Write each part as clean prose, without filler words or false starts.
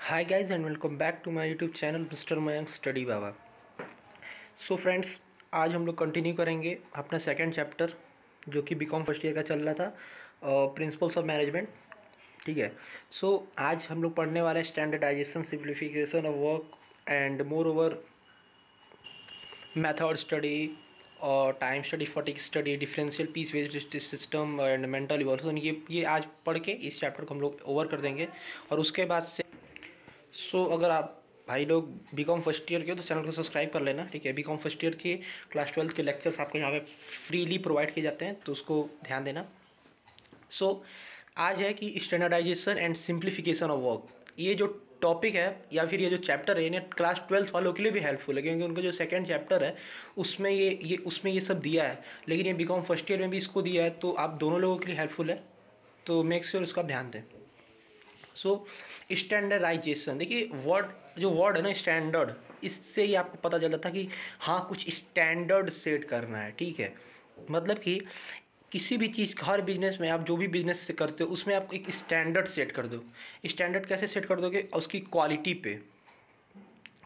Hi guys and welcome back to my YouTube channel mister Mayank study Baba. So friends, आज हम लोग continue करेंगे अपना सेकंड चैप्टर जो कि बीकॉम फर्स्ट ईयर का चल रहा था, प्रिंसिपल्स ऑफ मैनेजमेंट। ठीक है। सो आज हम लोग पढ़ने वाले हैं standardisation, simplification of work and moreover method study और time study, fatigue study, differential piece based system and mental evolution. ये आज पढ़ के इस चैप्टर को हम लोग ओवर कर देंगे। और उसके बाद से अगर आप भाई लोग बीकॉम फर्स्ट ईयर के हो तो चैनल को सब्सक्राइब कर लेना। ठीक है। बीकॉम फर्स्ट ईयर के क्लास 12 के लेक्चर्स आपको यहाँ पे फ्रीली प्रोवाइड किए जाते हैं, तो उसको ध्यान देना। आज है कि standardization and simplification of work. ये जो टॉपिक है या फिर ये जो चैप्टर है इन्हें क्लास 12 वालों के लिए भी हेल्पफुल है, क्योंकि उनका जो सेकंड चैप्टर है उसमें ये सब दिया है, लेकिन ये बीकॉम फर्स्ट ईयर में भी इसको दिया है, तो आप दोनों लोगों के लिए हेल्पफुल है। तो मेक श्योर उसका ध्यान दें। स्टैंडर्डाइजेशन, देखिए जो वर्ड है ना स्टैंडर्ड, इससे ही आपको पता चलता था कि हाँ कुछ स्टैंडर्ड सेट करना है। ठीक है। मतलब कि किसी भी चीज़, हर बिजनेस में आप जो भी बिजनेस से करते हो उसमें आप एक स्टैंडर्ड सेट कर दो। स्टैंडर्ड कैसे सेट कर दोगे? उसकी क्वालिटी पे,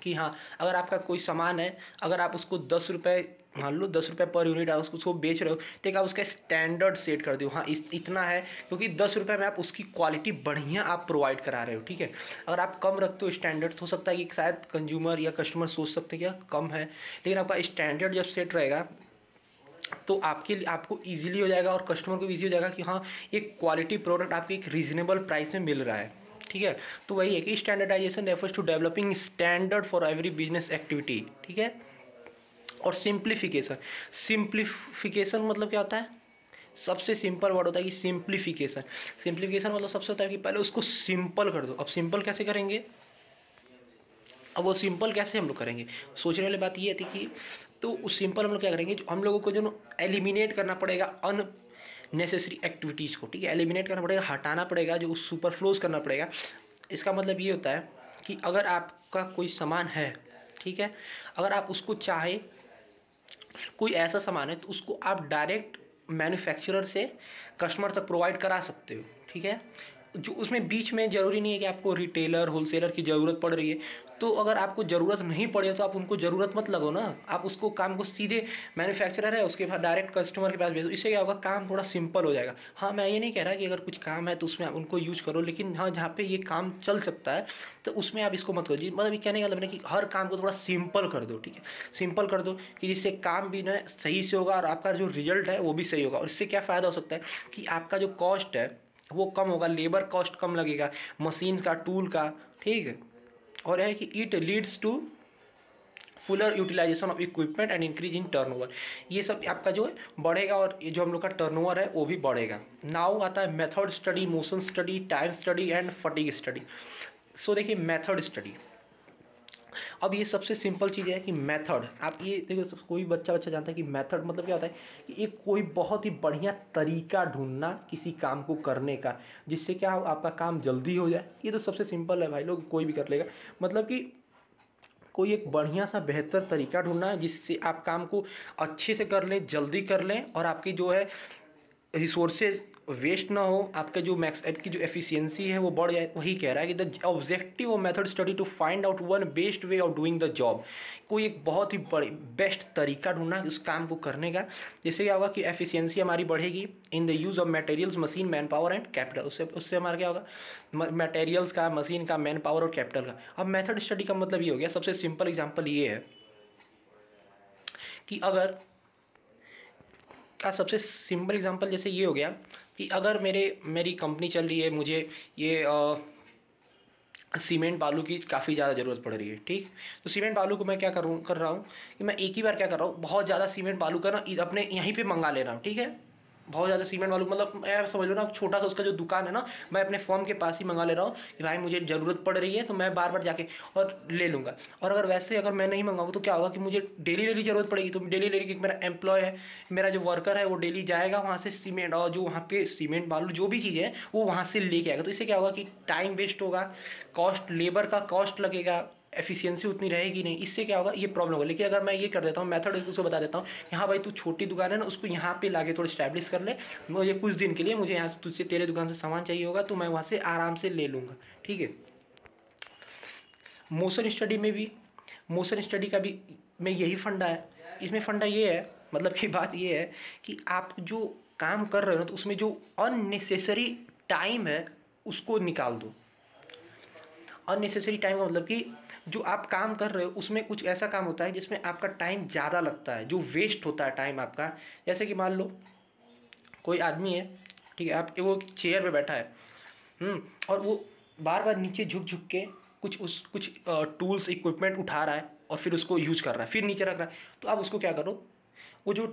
कि हाँ अगर आपका कोई सामान है, अगर आप उसको 10 रुपये, मान लो 10 रुपये पर यूनिट आप उसको बेच रहे हो, तो एक आप उसका स्टैंडर्ड सेट कर दो, हाँ इतना है, क्योंकि 10 रुपये में आप उसकी क्वालिटी बढ़िया आप प्रोवाइड करा रहे हो। ठीक है। अगर आप कम रखते हो स्टैंडर्ड, तो हो सकता है कि शायद कंज्यूमर या कस्टमर सोच सकते हैं कि कम है, लेकिन आपका स्टैंडर्ड जब सेट रहेगा तो आपको ईजिली हो जाएगा और कस्टमर को ईजी हो जाएगा कि हाँ एक क्वालिटी प्रोडक्ट आपको एक रीजनेबल प्राइस में मिल रहा है। ठीक है। तो वही है कि standardization refers to developing standard for every business activity. ठीक है। और सिंप्लीफिकेशन मतलब क्या होता है? सबसे सिंपल वर्ड होता है कि सिंप्लीफिकेशन मतलब सबसे होता है कि पहले उसको सिंपल कर दो। अब सिंपल कैसे करेंगे? अब वो सिंपल कैसे हम लोग करेंगे, सोचने वाली बात ये थी कि तो उस सिंपल हम लोग क्या करेंगे, जो हम लोगों को जो एलिमिनेट करना पड़ेगा अननेसेसरी एक्टिविटीज़ को। ठीक है। एलिमिनेट करना पड़ेगा, हटाना पड़ेगा, जो उस सुपर फ्लोज करना पड़ेगा। इसका मतलब ये होता है कि अगर आपका कोई सामान है, ठीक है, अगर आप उसको चाहे, कोई ऐसा सामान है तो उसको आप डायरेक्ट मैन्युफैक्चरर से कस्टमर तक प्रोवाइड करा सकते हो। ठीक है। जो उसमें बीच में ज़रूरी नहीं है कि आपको रिटेलर होलसेलर की ज़रूरत पड़ रही है, तो अगर आपको ज़रूरत नहीं पड़े तो आप उनको ज़रूरत मत लगो ना, आप उसको काम को सीधे मैन्युफैक्चरर है उसके बाद डायरेक्ट कस्टमर के पास भेजो। इससे क्या होगा, काम थोड़ा सिंपल हो जाएगा। हाँ मैं ये नहीं कह रहा कि अगर कुछ काम है तो उसमें आप उनको यूज करो, लेकिन हाँ जहाँ पे ये काम चल सकता है तो उसमें आप इसको मत करो जी। मतलब ये कहने का मतलब है कि हर काम को थोड़ा सिंपल कर दो। ठीक है। सिंपल कर दो कि जिससे काम भी ना सही से होगा और आपका जो रिजल्ट है वो भी सही होगा। और इससे क्या फ़ायदा हो सकता है कि आपका जो कॉस्ट है वो कम होगा, लेबर कॉस्ट कम लगेगा, मशीन का, टूल का। ठीक है। और है कि it leads to fuller utilization of equipment and increase in turnover. ये सब आपका जो है बढ़ेगा और ये जो हम लोग का टर्नओवर है वो भी बढ़ेगा। नाउ आता है method study, motion study, time study and fatigue study. देखिए मेथड स्टडी, अब ये सबसे सिंपल चीज़ है कि मेथड, आप ये देखो कोई बच्चा जानता है कि मेथड मतलब क्या होता है कि एक कोई बहुत ही बढ़िया तरीका ढूंढना किसी काम को करने का, जिससे क्या हो आपका काम जल्दी हो जाए। ये तो सबसे सिंपल है भाई लोग, कोई भी कर लेगा। मतलब कि कोई एक बढ़िया सा बेहतर तरीका ढूंढना है जिससे आप काम को अच्छे से कर लें, जल्दी कर लें और आपकी जो है रिसोर्सेज वेस्ट ना हो, आपका जो आपकी जो एफिशिएंसी है वो बढ़ जाए। वही कह रहा है कि the objective of method study to find out one best way of doing the job. कोई एक बहुत ही बड़ी बेस्ट तरीका ढूंढना उस काम को करने का, जिससे क्या होगा कि एफिशिएंसी हमारी बढ़ेगी in the use of materials, machine, man power and capital. उससे हमारा क्या होगा, मटेरियल्स का, मशीन का, मैन पावर और कैपिटल का। अब मेथड स्टडी का मतलब ये हो गया, सबसे सिंपल एग्जाम्पल ये है कि अगर का सबसे सिंपल एग्जांपल जैसे ये हो गया कि अगर मेरी कंपनी चल रही है, मुझे ये सीमेंट बालू की काफ़ी ज़्यादा ज़रूरत पड़ रही है। ठीक। तो सीमेंट बालू को मैं क्या कर रहा हूँ कि मैं एक ही बार क्या कर रहा हूँ, बहुत ज़्यादा सीमेंट बालू का ना अपने यहीं पे मंगा ले रहा हूँ। ठीक है। बहुत ज़्यादा सीमेंट बालू मतलब मैं समझ लो ना, छोटा सा उसका जो दुकान है ना, मैं अपने फॉर्म के पास ही मंगा ले रहा हूँ कि भाई मुझे ज़रूरत पड़ रही है तो मैं बार बार जाके और ले लूँगा। और अगर मैं नहीं मंगाऊँ तो क्या होगा कि मुझे डेली ज़रूरत पड़ेगी, तो डेली की मेरा एम्प्लॉय है, मेरा जो वर्कर है वो डेली जाएगा वहाँ से सीमेंट, और जो वहाँ पे सीमेंट बालू जो भी चीज़ है वो वहाँ से लेके आएगा। तो इससे क्या होगा कि टाइम वेस्ट होगा, कॉस्ट, लेबर का कॉस्ट लगेगा, एफिशिएंसी उतनी रहेगी नहीं। इससे क्या होगा, ये प्रॉब्लम होगा। लेकिन अगर मैं ये कर देता हूँ, मेथड उसको बता देता हूँ कि हाँ भाई तू छोटी दुकान है ना, उसको यहाँ पे लाके थोड़ा स्टैब्लिश कर ले, मुझे कुछ दिन के लिए मुझे यहाँ से तुझसे तेरे दुकान से सामान चाहिए होगा तो मैं वहाँ से आराम से ले लूँगा। ठीक है। मोशन स्टडी में भी, मोशन स्टडी का भी में यही फंडा है। इसमें फंडा ये है, मतलब कि बात ये है कि आप जो काम कर रहे हो तो उसमें जो अननेसेसरी टाइम है उसको निकाल दो। अननेसेसरी टाइम का मतलब कि जो आप काम कर रहे हो उसमें कुछ ऐसा काम होता है जिसमें आपका टाइम ज़्यादा लगता है, जो वेस्ट होता है टाइम आपका। जैसे कि मान लो कोई आदमी है, ठीक है, आप वो चेयर पे बैठा है, और वो बार बार नीचे झुक झुक के कुछ टूल्स इक्विपमेंट उठा रहा है और फिर उसको यूज कर रहा है, फिर नीचे रख रहा है। तो आप उसको क्या करो, वो जो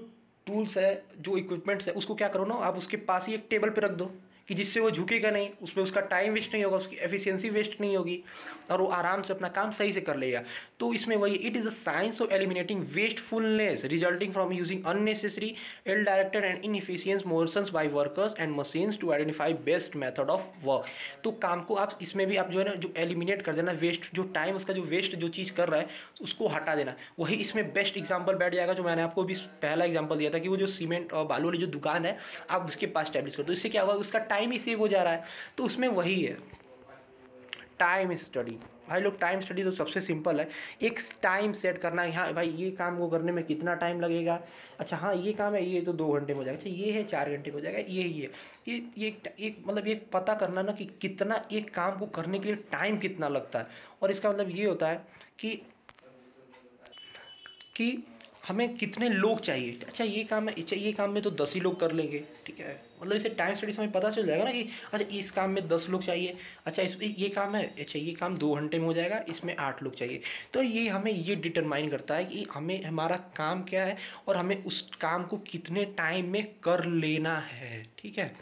टूल्स है, जो इक्विपमेंट्स है, उसको क्या करो ना, आप उसके पास ही एक टेबल पे रख दो कि जिससे वो झुकेगा नहीं, उसमें उसका टाइम वेस्ट नहीं होगा, उसकी एफिशिएंसी वेस्ट नहीं होगी और वो आराम से अपना काम सही से कर लेगा। तो इसमें वही, it is a science of eliminating wastefulness resulting from using unnecessary ill directed and inefficient motions by workers and machines to identify best method of work. तो काम को आप इसमें भी आप जो है ना, जो एलिमिनेट कर देना, वेस्ट जो टाइम उसका जो वेस्ट जो चीज़ कर रहा है उसको हटा देना। वही इसमें बेस्ट एग्जाम्पल बैठ जाएगा जो मैंने आपको भी पहला एग्जाम्पल दिया था कि वो जो सीमेंट और बालू वाली जो दुकान है आप उसके पास स्टैब्लिश कर दो, इससे क्या होगा, उसका टाइम ही सेव हो जा रहा है। तो उसमें वही है टाइम स्टडी। भाई लोग टाइम स्टडी तो सबसे सिंपल है, एक टाइम सेट करना है। हाँ भाई ये काम को करने में कितना टाइम लगेगा, अच्छा हाँ ये काम है ये तो 2 घंटे में हो जाएगा, अच्छा ये है 4 घंटे में हो जाएगा, ये एक मतलब ये पता करना ना कि कितना एक काम को करने के लिए टाइम कितना लगता है। और इसका मतलब ये होता है कि हमें कितने लोग चाहिए, अच्छा ये काम है, अच्छा ये काम में तो 10 ही लोग कर लेंगे, ठीक है, मतलब इसे टाइम स्टडी से हमें पता चल जाएगा ना कि अच्छा इस काम में 10 लोग चाहिए, अच्छा इस ये काम है, अच्छा ये काम 2 घंटे में हो जाएगा, इसमें 8 लोग चाहिए। तो ये हमें ये डिटरमाइन करता है कि हमें हमारा काम क्या है और हमें उस काम को कितने टाइम में कर लेना है, ठीक है।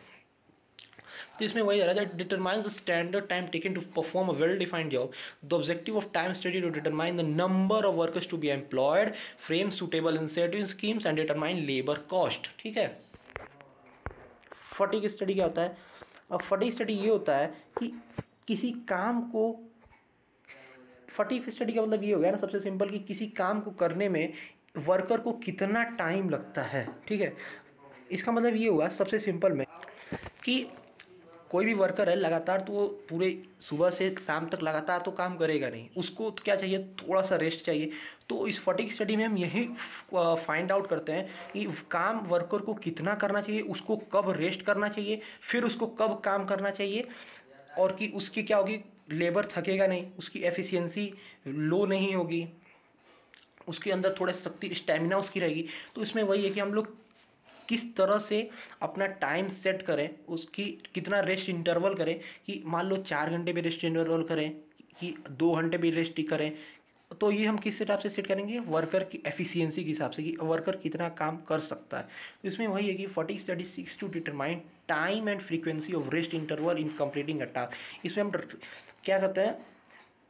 तो इसमें वही आ रहा है, determines the standard time taken to perform a well defined job. The objective of time study to determine the number of workers to be employed, frame suitable incentive schemes and determine labour cost, ठीक है। Fatigue study क्या होता है, अब fatigue study ये होता है कि किसी काम को, फटीग स्टडी का मतलब ये हो गया ना सबसे सिंपल कि किसी काम को करने में वर्कर को कितना टाइम लगता है, ठीक है। इसका मतलब ये हुआ सबसे सिंपल में कि कोई भी वर्कर है लगातार, तो वो पूरे सुबह से शाम तक लगातार तो काम करेगा नहीं, उसको तो क्या चाहिए, थोड़ा सा रेस्ट चाहिए। तो इस फटीग स्टडी में हम यही फाइंड आउट करते हैं कि काम वर्कर को कितना करना चाहिए, उसको कब रेस्ट करना चाहिए, फिर उसको कब काम करना चाहिए, और कि उसकी क्या होगी, लेबर थकेगा नहीं, उसकी एफिशिएंसी लो नहीं होगी, उसके अंदर थोड़ा शक्ति स्टेमिना उसकी रहेगी। तो इसमें वही है कि हम लोग किस तरह से अपना टाइम सेट करें, उसकी कितना रेस्ट इंटरवल करें, कि मान लो 4 घंटे भी रेस्ट इंटरवल करें कि 2 घंटे भी रेस्ट करें। तो ये हम किस हिसाब से सेट करेंगे, वर्कर की एफिशिएंसी के हिसाब से कि वर्कर कितना काम कर सकता है। तो इसमें वही है कि fatigue study seeks to determine time and frequency of rest interval in completing a task. इसमें हम क्या करते हैं,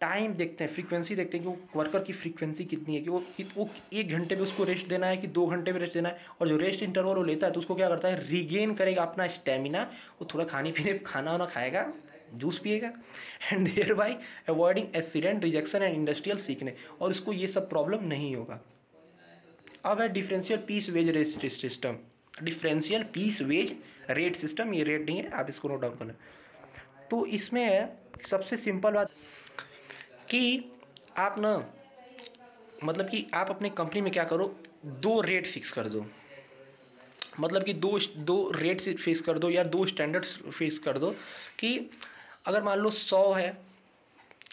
टाइम देखते हैं, फ्रीक्वेंसी देखते हैं कि वो वर्कर की फ्रीक्वेंसी कितनी है, कि वो 1 घंटे में उसको रेस्ट देना है कि 2 घंटे में रेस्ट देना है। और जो रेस्ट इंटरवल वो लेता है तो उसको क्या करता है, रीगेन करेगा अपना स्टेमिना, वो थोड़ा खाना वाना खाएगा, जूस पिएगा, and thereby avoiding accident, rejection and industrial सीखने, और उसको ये सब प्रॉब्लम नहीं होगा। अब है differential piece wage rate system. Differential piece wage rate system, ये रेट नहीं है, आप इसको नोट डाउन करना। तो इसमें है सबसे सिंपल बात कि आप ना, मतलब कि आप अपने कंपनी में क्या करो, 2 रेट फिक्स कर दो, मतलब कि दो रेट से फिक्स कर दो या 2 स्टैंडर्ड्स फिक्स कर दो कि अगर मान लो 100 है,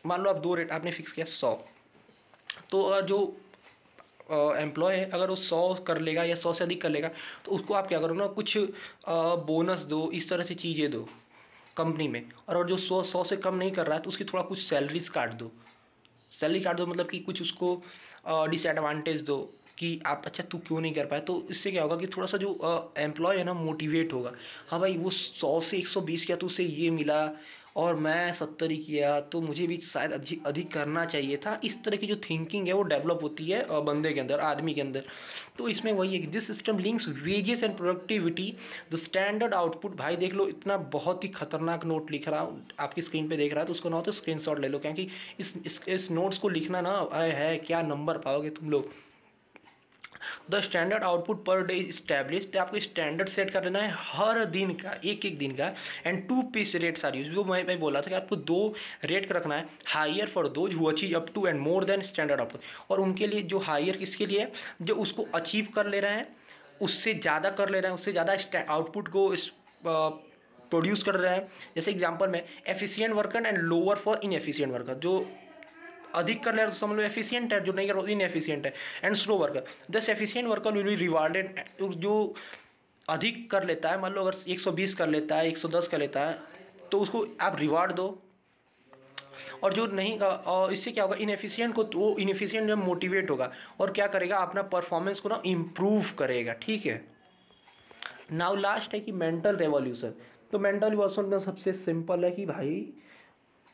मान लो आप 2 रेट आपने फिक्स किया 100, तो अगर जो एम्प्लॉय है अगर वो 100 कर लेगा या 100 से अधिक कर लेगा तो उसको आप क्या करो ना, कुछ बोनस दो, इस तरह से चीज़ें दो कंपनी में। और जो 100 से कम नहीं कर रहा है तो उसकी थोड़ा कुछ सैलरीज काट दो, सैलरी काट दो, मतलब कि कुछ उसको डिसएडवांटेज दो कि आप अच्छा तू क्यों नहीं कर पाए। तो इससे क्या होगा कि थोड़ा सा जो एम्प्लॉय है ना मोटिवेट होगा, हाँ भाई वो 100 से 120 किया तो उसे ये मिला और मैं 70 ही किया तो मुझे भी शायद अधिक करना चाहिए था। इस तरह की जो थिंकिंग है वो डेवलप होती है बंदे के अंदर, आदमी के अंदर। तो इसमें वही है कि this system links wages and productivity the standard output. भाई देख लो इतना बहुत ही खतरनाक नोट लिख रहा हूँ, आपकी स्क्रीन पे देख रहा है तो उसको ना हो तो स्क्रीनशॉट ले लो, क्योंकि इस नोट्स को लिखना ना है क्या नंबर पाओगे तुम लोग। The standard output per day establish, आपको स्टैंडर्ड सेट कर लेना है हर दिन का, एक एक दिन का। And 2 piece rates are use, वो मैं बोला था कि आपको 2 रेट रखना है, higher for those who achieve up to and more than standard output. और उनके लिए जो हायर किसके लिए है, जो उसको अचीव कर ले रहे हैं, उससे ज़्यादा कर ले रहे हैं, उससे ज़्यादा आउटपुट को प्रोड्यूस कर रहे हैं। जैसे एग्जांपल में efficient worker and lower for inefficient worker, जो अधिक कर ले रहा है तो समझ लो एफिशिएंट है, जो नहीं कर रहा इनएफिशिएंट है। एंड स्लो वर्कर, दस efficient worker will be rewarded, जो अधिक कर लेता है, मान लो अगर 120 कर लेता है, 110 कर लेता है, तो उसको आप रिवार्ड दो। और जो नहीं, और इससे क्या होगा, इनएफिशिएंट को, तो वो इनएफिशिएंट में मोटिवेट होगा और क्या करेगा, अपना परफॉर्मेंस को ना इम्प्रूव करेगा। ठीक है, नाउ लास्ट है कि मेंटल रेवोल्यूशन। तो मेंटल रिवॉल्यूशन में सबसे सिंपल है कि भाई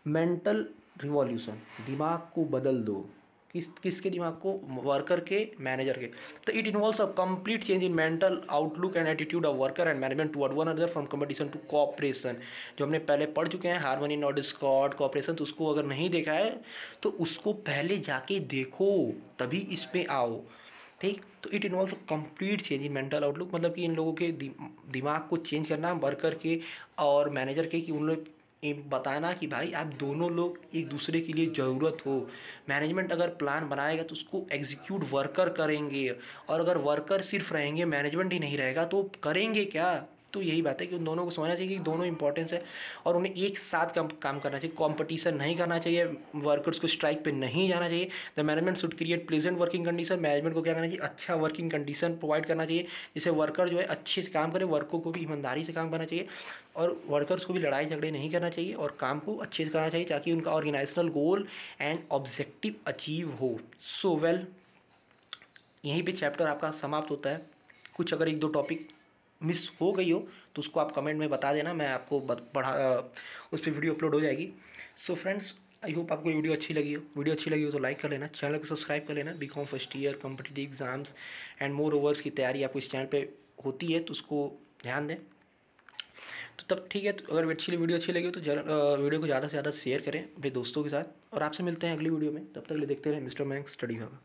मेंटल रिवॉल्यूशन, दिमाग को बदल दो। किसके दिमाग को, वर्कर के, मैनेजर के। तो it involves a complete change in mental outlook and attitude of worker and management toward one another, from competition to cooperation. जो हमने पहले पढ़ चुके हैं, हार्मनी नॉट डिस्कॉर्ड, कोऑपरेशन, तो उसको अगर नहीं देखा है तो उसको पहले जाके देखो, तभी इस पे आओ। ठीक, तो it involves complete change in mental outlook, मतलब कि इन लोगों के दिमाग को चेंज करना, वर्कर के और मैनेजर के, कि उन लोग बताना कि भाई आप दोनों लोग एक दूसरे के लिए ज़रूरत हो। मैनेजमेंट अगर प्लान बनाएगा तो उसको एग्जीक्यूट वर्कर करेंगे, और अगर वर्कर सिर्फ रहेंगे, मैनेजमेंट ही नहीं रहेगा, तो करेंगे क्या। तो यही बात है कि उन दोनों को समझना चाहिए कि दोनों इंपॉर्टेंस है और उन्हें एक साथ काम करना चाहिए। कंपटीशन नहीं करना चाहिए, वर्कर्स को स्ट्राइक पे नहीं जाना चाहिए। The management should create pleasant working condition, management को क्या करना चाहिए, अच्छा वर्किंग कंडीशन प्रोवाइड करना चाहिए, जिससे वर्कर जो है अच्छे से काम करे, वर्कर को भी ईमानदारी से काम करना चाहिए, और वर्कर्स को भी लड़ाई झगड़े नहीं करना चाहिए, और काम को अच्छे से करना चाहिए ताकि उनका organisational goal and objective achieve हो। सो वेल, यहीं पे चैप्टर आपका समाप्त होता है। कुछ अगर 1-2 टॉपिक मिस हो गई हो तो उसको आप कमेंट में बता देना, मैं आपको पढ़ा उस पर वीडियो अपलोड हो जाएगी। सो फ्रेंड्स, आई होप आपको वीडियो अच्छी लगी हो। वीडियो अच्छी लगी हो तो लाइक कर लेना, चैनल को सब्सक्राइब कर लेना। BCom first year competitive exams and more ओवर्स की तैयारी आपको इस चैनल पे होती है, तो उसको ध्यान दें। तो तब ठीक है, तो अगर वीडियो अच्छी लगी हो तो वीडियो को ज़्यादा से ज़्यादा शेयर करें अपने दोस्तों के साथ, और आपसे मिलते हैं अगली वीडियो में। तब तक ले देखते रहें मिस्टर मैंग स्टडी हब।